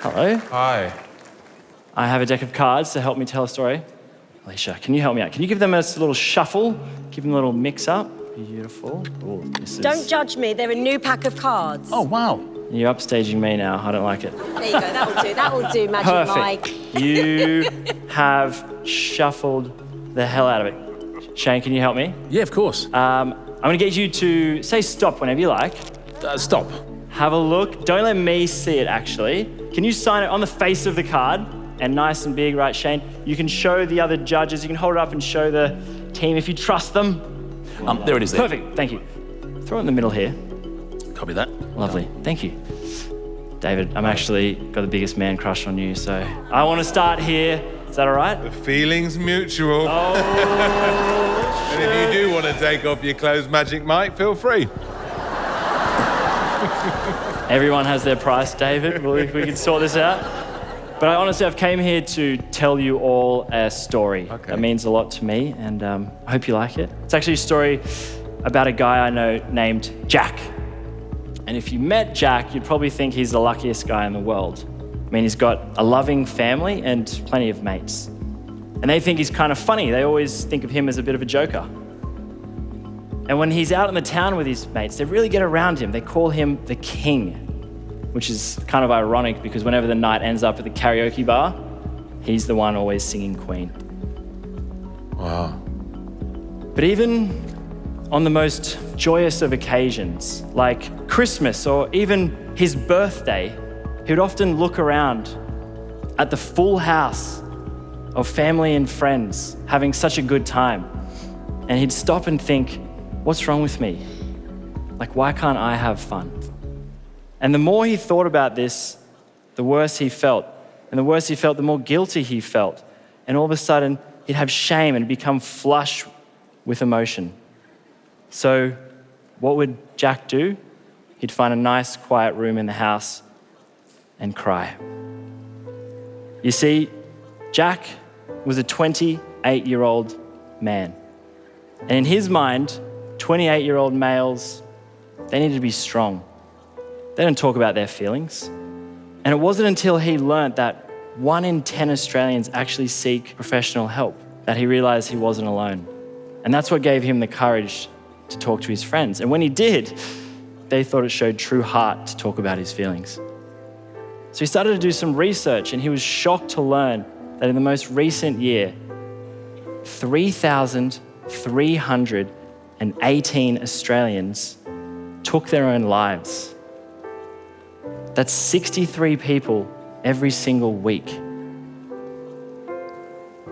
Hello. Hi. I have a deck of cards to help me tell a story. Alicia, can you help me out? Can you give them a little shuffle? Give them a little mix up. Beautiful. Ooh, Don't judge me, they're a new pack of cards. Oh, wow. You're upstaging me now. I don't like it. There you go, that'll do, Magic Perfect. Mike. You have shuffled the hell out of it. Shane, can you help me? Yeah, of course. I'm going to get you to say stop whenever you like. Stop. Have a look. Don't let me see it, actually. Can you sign it on the face of the card? And nice and big, right, Shane? You can show the other judges. You can hold it up and show the team if you trust them. There it is there. Perfect, thank you. Throw it in the middle here. Copy that. Lovely, thank you. David, I'm actually got the biggest man crush on you, so I want to start here. Is that all right? The feeling's mutual. Oh, And if you do want to take off your clothes, Magic Mike, feel free. Everyone has their price, David. We can sort this out. But honestly, I've came here to tell you all a story. Okay. That means a lot to me, and I hope you like it. It's actually a story about a guy I know named Jack. And if you met Jack, you'd probably think he's the luckiest guy in the world. I mean, he's got a loving family and plenty of mates. And they think he's kind of funny. They always think of him as a bit of a joker. And when he's out in the town with his mates, they really get around him. They call him the king, which is kind of ironic because whenever the night ends up at the karaoke bar, he's the one always singing Queen. Wow. But even on the most joyous of occasions, like Christmas or even his birthday, he would often look around at the full house of family and friends having such a good time. And he'd stop and think, what's wrong with me? Like, why can't I have fun? And the more he thought about this, the worse he felt. And the worse he felt, the more guilty he felt. And all of a sudden, he'd have shame and become flush with emotion. So what would Jack do? He'd find a nice, quiet room in the house and cry. You see, Jack was a 28-year-old man. And in his mind, 28-year-old males, they needed to be strong. They don't talk about their feelings. And it wasn't until he learnt that 1 in 10 Australians actually seek professional help that he realised he wasn't alone. And that's what gave him the courage to talk to his friends. And when he did, they thought it showed true heart to talk about his feelings. So he started to do some research, and he was shocked to learn that in the most recent year, 3,318 Australians took their own lives. That's 63 people every single week.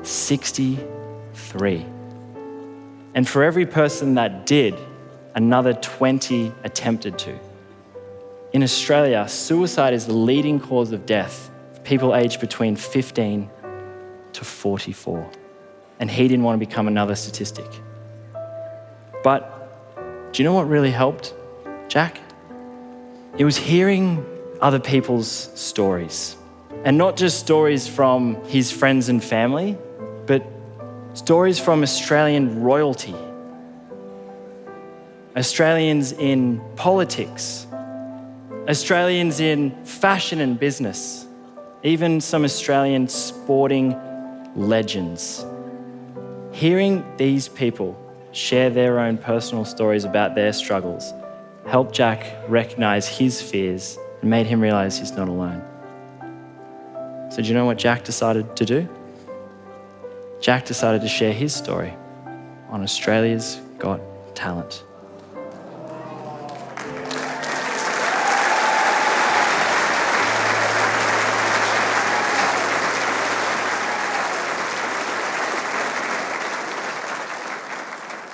63. And for every person that did, another 20 attempted to. In Australia, suicide is the leading cause of death for people aged between 15 to 44. And he didn't want to become another statistic. But do you know what really helped Jack? It was hearing other people's stories. And not just stories from his friends and family, but stories from Australian royalty. Australians in politics. Australians in fashion and business. Even some Australian sporting legends. Hearing these people share their own personal stories about their struggles helped Jack recognize his fears and made him realize he's not alone. So do you know what Jack decided to do? Jack decided to share his story on Australia's Got Talent.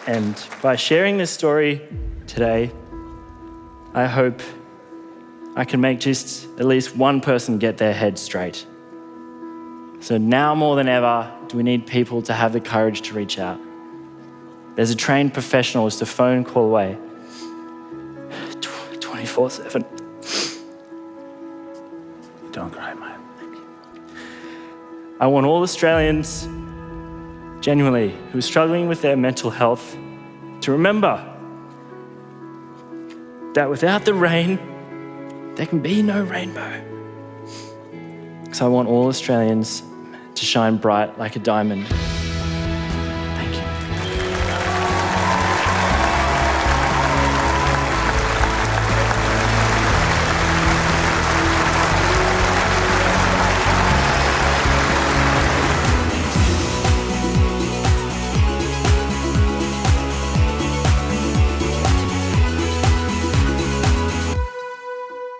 And by sharing this story today, I hope I can make just at least one person get their head straight. So now more than ever, do we need people to have the courage to reach out. There's a trained professional just a phone call away, 24/7. Don't cry, mate. I want all Australians, genuinely, who are struggling with their mental health, to remember that without the rain, there can be no rainbow. Max, I want all Australians to shine bright like a diamond.